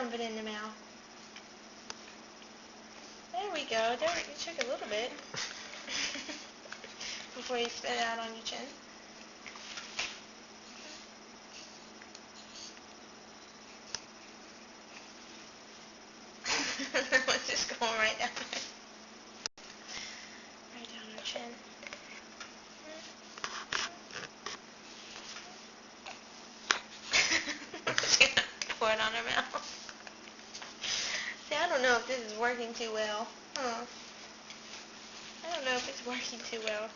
dump it in the mouth. There we go. There, you took a little bit before you spit it out on your chin. It's just going right down there. Right down her chin. She's gonna pour it on her mouth. See, I don't know if this is working too well. I don't know if it's working too well.